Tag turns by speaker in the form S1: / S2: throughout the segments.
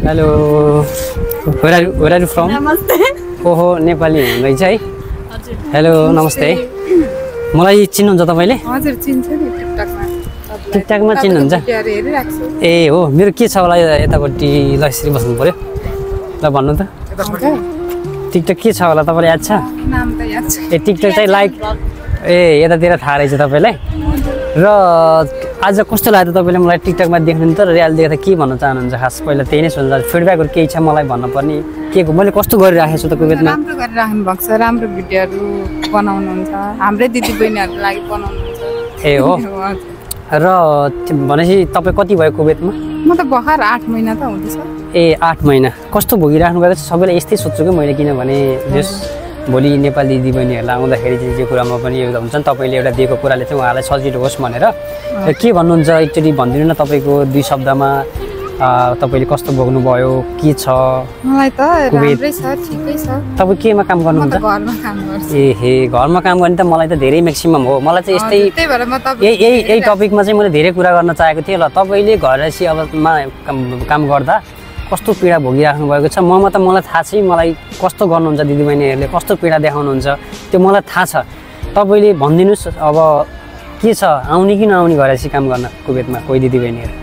S1: Hello where are you from?
S2: नमस्ते
S1: ओहो नेपाली हुनुहुन्छ है हेलो नमस्ते मलाई चिन्नुहुन्छ तपाईले
S2: हजुर चिन्छु नि टिकटकमा
S1: टिकटकमा चिन्नुहुन्छ ए हो मेरो के छ होला यतापट्टि ल यसरी बस्नु पर्यो ल भन्नु त टिकटक के छ होला तपाईलाई याद छ
S2: नाम त याद छ
S1: ए टिकटक चाहिँ लाइक ए यतातिर थाहा रहेछ तपाईलाई र आज कस्तो लाग्यो तपाईले मलाई टिकटकमा देख्नु त रियल देख्दा के भन्न चाहनुहुन्छ खास पहिला त्यही नै सोध्नु फिडब्याकहरु केही छ मलाई भन्न पर्ने के मैले कस्तो गरिराखेको छु त कोभिडमा
S2: राम्रो गरिराख्नु भएको छ राम्रो भिडियोहरु बनाउनुहुन्छ हाम्रै दिदीबहिनीहरुको लागि बनाउनुहुन्छ
S1: ए हो र भनेपछि तपाई कति भयो कोभिडमा
S2: म त भर्खर 8 महिना त हुँदैछ
S1: ए 8 महिना कस्तो भोगिराख्नु भएको छ सबैले यस्तै सोच्छु के मैले किनभने जस भोलि नेपाली दिदीबहिनीहरुलाई आउँदाखेरि चाहिँ यो कुरामा पनि एउटा हुन्छ नि तपाईले एउटा दिएको कुराले चाहिँ उहाँलाई सजिलो होस् भनेर के भन्नुहुन्छ एकचोटी भनिदिनु न तपाईको दुई शब्दमा तपाईले कस्तो भोग्नु भयो के छ
S2: मलाई त राम्रै छ ठिकै छ
S1: तपाई केमा काम गर्नुहुन्छ
S2: म त घरमा काम गर्छु
S1: ए हे घरमा काम गर्ने त मलाई त धेरै म्याक्सिमम हो मलाई चाहिँ यस्तै
S2: त्यही भएर म त
S1: यही टपिकमा चाहिँ मैले धेरै कुरा गर्न चाहेको थिएँ ल तपाईले घरैसी अबमा काम गर्दा कस्तो पीडा भोगिराख्नु भएको छ ममा त मलाई थाहा छ मलाई कस्तो गर्नुहुन्छ दिदीबहिनीहरुले कस्तो पीडा देखाउनुहुन्छ त्यो मलाई थाहा छ तपाईले भनिदिनुस् अब के छ आउने कि नआउने घरैसी काम गर्न कोभिडमा कोही दिदीबहिनीहरु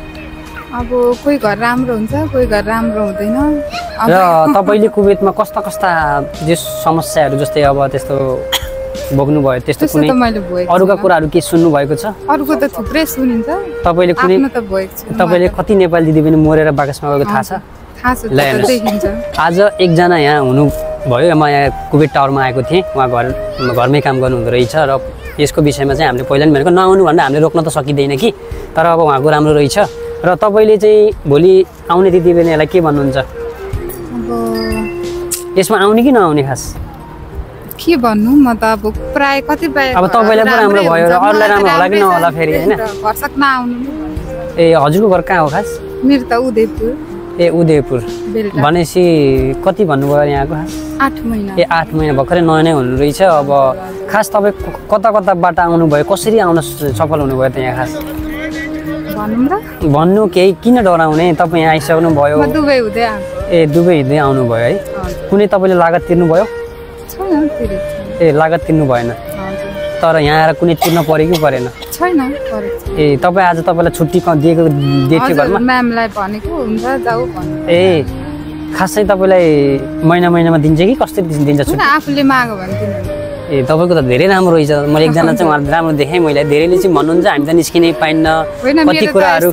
S2: अब कोही घर राम्रो हुन्छ कोही घर राम्रो हुँदैन
S1: र तपाईले कोभिडमा कस्ता कस्ता जे समस्याहरु जस्तै अब त्यस्तो भोग्नु भयो त्यस्तो कुनै अरुका कुराहरु के सुन्नु भएको छ
S2: अरुको त थुप्रै सुनिन्छ
S1: तपाईले कुनै
S2: आफ्नो त भएको छ
S1: तपाईले कति नेपाली दिदीबहिनी मरेर बाकसमा गएको थाहा छ
S2: देखिन्छ
S1: आज एकजना यहाँ हुनु भयो म यहाँ कोभिड टावरमा आएको थिएँ उहाँ घरमै काम गर्नु हुँदो रहेछ र यसको विषयमा चाहिँ हामीले पहिला नि भनेको नआउनु भन्दा हामीले रोक्न त सकिदैन कि तर अब उहाँको राम्रो रहेछ र तपाईले चाहिँ भोलि आउने दिदीबहिनीलाई के भन्नुहुन्छ
S2: अब
S1: यसमा आउने कि नआउने खास
S2: के भन्नु म त अब प्राय कतिपय
S1: अब तपाईलाई पनि राम्रो भयो र अरूलाई राम्रो होला कि नहोला फेरि हैन
S2: भर्सक नआउनु
S1: ए हजुरको घर कहाँ हो खास
S2: मेरो त उदयपुर
S1: ए उदयपुर भनेपछि कति भन्नुभयो यहाँको खास
S2: 8 महिना
S1: ए 8 महिना भर्खरै नयाँ नै हुनु रहेछ अब खास तपाई कता कताबाट आउनु भयो कसरी आउन सफल हुनु भयो त यहाँ खास
S2: भन्नु र
S1: भन्नु केही किन डराउने तपाई यहाँ आइसक्नु भयो
S2: म दुबई हुँदै
S1: ए दुबई हुँदै आउनु भयो है कुनै तपाईले लागत तिर्नु भयो
S2: छैन तिरे
S1: ए लागत तिर्नु भएन तर यहाँ आएर कुनै तिर्न पर्यो कि परेन
S2: छैन परेछ
S1: ए तपाई आज तपाईलाई छुट्टी दिएको डेट थियो घरमा
S2: म्यामलाई भनेको हुन्छ जाऊ भन्नु
S1: ए खासै तपाईलाई महिनामा दिन्छ कि कसरी दिन्छ छुट्टी
S2: आफूले माग्यो भने दिनु
S1: ए तपाईको त धेरै राम्रो रहेछ मैले एकजना चाहिँ उहाँ राम्रो देखेँ मैले धेरैले चाहिँ भन्नुहुन्छ हामी त निस्किनै पाइन्न कति कुराहरु